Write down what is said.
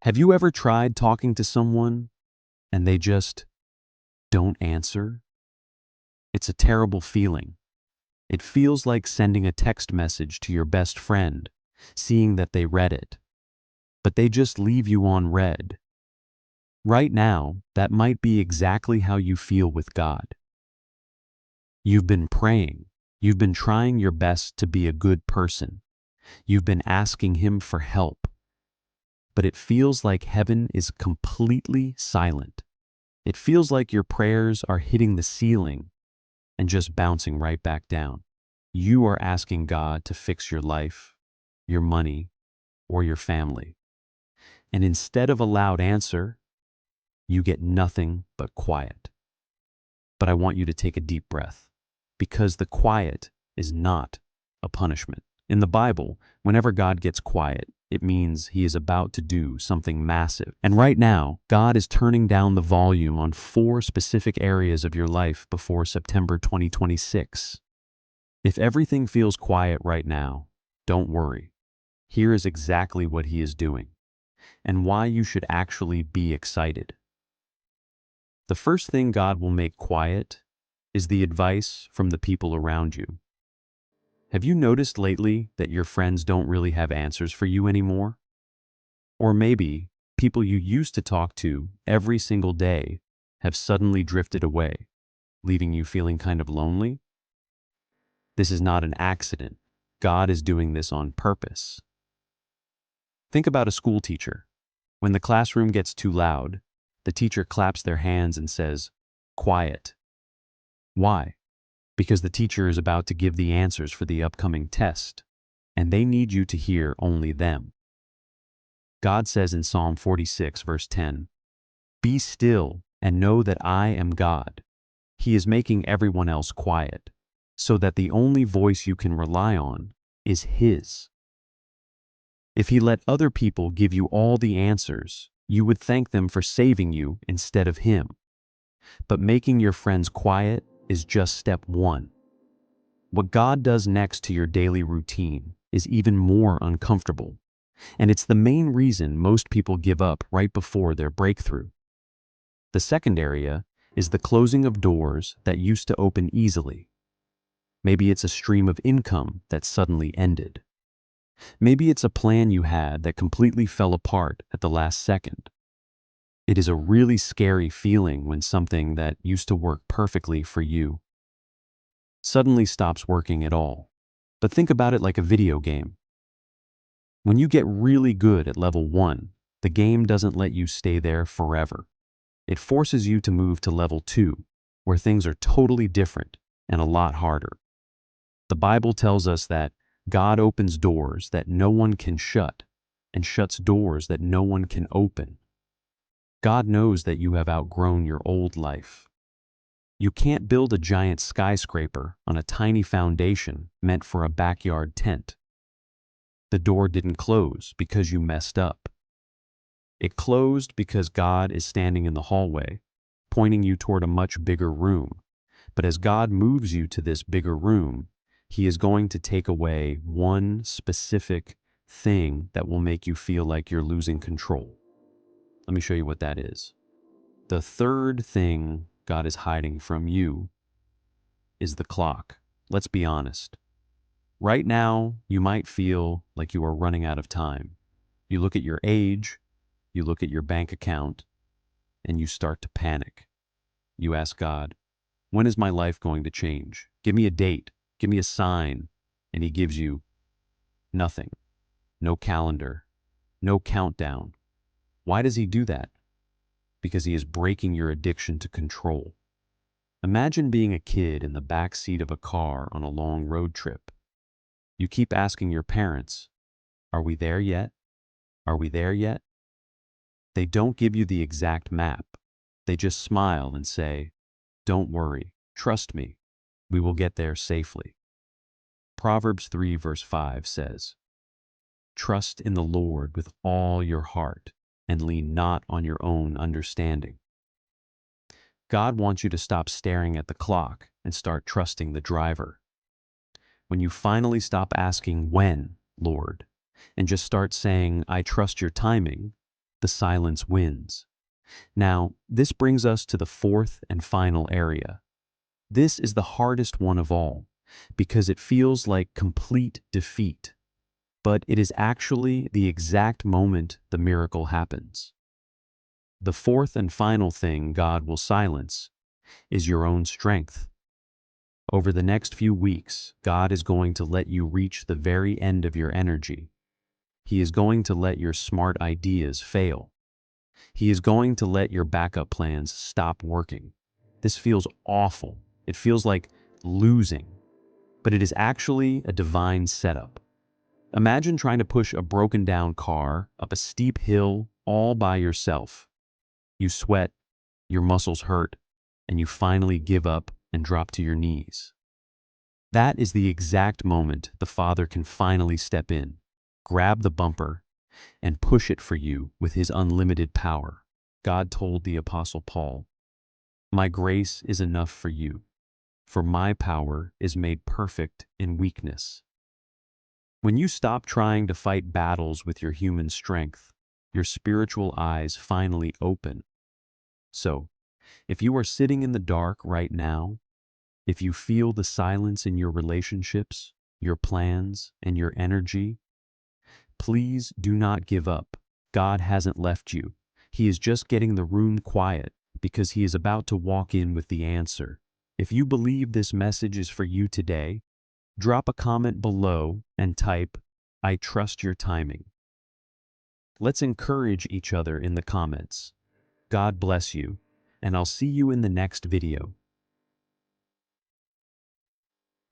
Have you ever tried talking to someone and they just don't answer? It's a terrible feeling. It feels like sending a text message to your best friend, seeing that they read it, but they just leave you on read. Right now, that might be exactly how you feel with God. You've been praying. You've been trying your best to be a good person. You've been asking Him for help, but it feels like heaven is completely silent. It feels like your prayers are hitting the ceiling and just bouncing right back down. You are asking God to fix your life, your money, or your family. And instead of a loud answer, you get nothing but quiet. But I want you to take a deep breath, because the quiet is not a punishment. In the Bible, whenever God gets quiet, it means He is about to do something massive. And right now, God is turning down the volume on 4 specific areas of your life before September 2026. If everything feels quiet right now, don't worry. Here is exactly what He is doing, and why you should actually be excited. The first thing God will make quiet is the advice from the people around you. Have you noticed lately that your friends don't really have answers for you anymore? Or maybe people you used to talk to every single day have suddenly drifted away, leaving you feeling kind of lonely? This is not an accident. God is doing this on purpose. Think about a school teacher. When the classroom gets too loud, the teacher claps their hands and says, "Quiet." Why? Because the teacher is about to give the answers for the upcoming test, and they need you to hear only them. God says in Psalm 46, verse 10, "Be still and know that I am God." He is making everyone else quiet, so that the only voice you can rely on is His. If He let other people give you all the answers, you would thank them for saving you instead of Him. But making your friends quiet is just step 1. What God does next to your daily routine is even more uncomfortable, and it's the main reason most people give up right before their breakthrough. The second area is the closing of doors that used to open easily. Maybe it's a stream of income that suddenly ended. Maybe it's a plan you had that completely fell apart at the last second. It is a really scary feeling when something that used to work perfectly for you suddenly stops working at all. But think about it like a video game. When you get really good at level 1, the game doesn't let you stay there forever. It forces you to move to level 2, where things are totally different and a lot harder. The Bible tells us that God opens doors that no one can shut and shuts doors that no one can open. God knows that you have outgrown your old life. You can't build a giant skyscraper on a tiny foundation meant for a backyard tent. The door didn't close because you messed up. It closed because God is standing in the hallway, pointing you toward a much bigger room. But as God moves you to this bigger room, He is going to take away one specific thing that will make you feel like you're losing control. Let me show you what that is. The third thing God is hiding from you is the clock. Let's be honest. Right now, you might feel like you are running out of time. You look at your age, you look at your bank account, and you start to panic. You ask God, when is my life going to change? Give me a date, give me a sign. And He gives you nothing. No calendar, no countdown. Why does He do that? Because He is breaking your addiction to control. Imagine being a kid in the back seat of a car on a long road trip. You keep asking your parents, "Are we there yet? Are we there yet?" They don't give you the exact map. They just smile and say, "Don't worry, trust me, we will get there safely." Proverbs 3 verse 5 says, "Trust in the Lord with all your heart and lean not on your own understanding." God wants you to stop staring at the clock and start trusting the driver. When you finally stop asking, "When, Lord?" and just start saying, "I trust your timing," the silence wins. Now, this brings us to the fourth and final area. This is the hardest one of all, because it feels like complete defeat. But it is actually the exact moment the miracle happens. The fourth and final thing God will silence is your own strength. Over the next few weeks, God is going to let you reach the very end of your energy. He is going to let your smart ideas fail. He is going to let your backup plans stop working. This feels awful. It feels like losing, but it is actually a divine setup. Imagine trying to push a broken down car up a steep hill all by yourself. You sweat, your muscles hurt, and you finally give up and drop to your knees. That is the exact moment the Father can finally step in, grab the bumper, and push it for you with his unlimited power. God told the Apostle Paul, "My grace is enough for you, for my power is made perfect in weakness." When you stop trying to fight battles with your human strength, your spiritual eyes finally open. So, if you are sitting in the dark right now, if you feel the silence in your relationships, your plans, and your energy, please do not give up. God hasn't left you. He is just getting the room quiet because he is about to walk in with the answer. If you believe this message is for you today, drop a comment below and type, "I trust your timing." Let's encourage each other in the comments. God bless you, and I'll see you in the next video.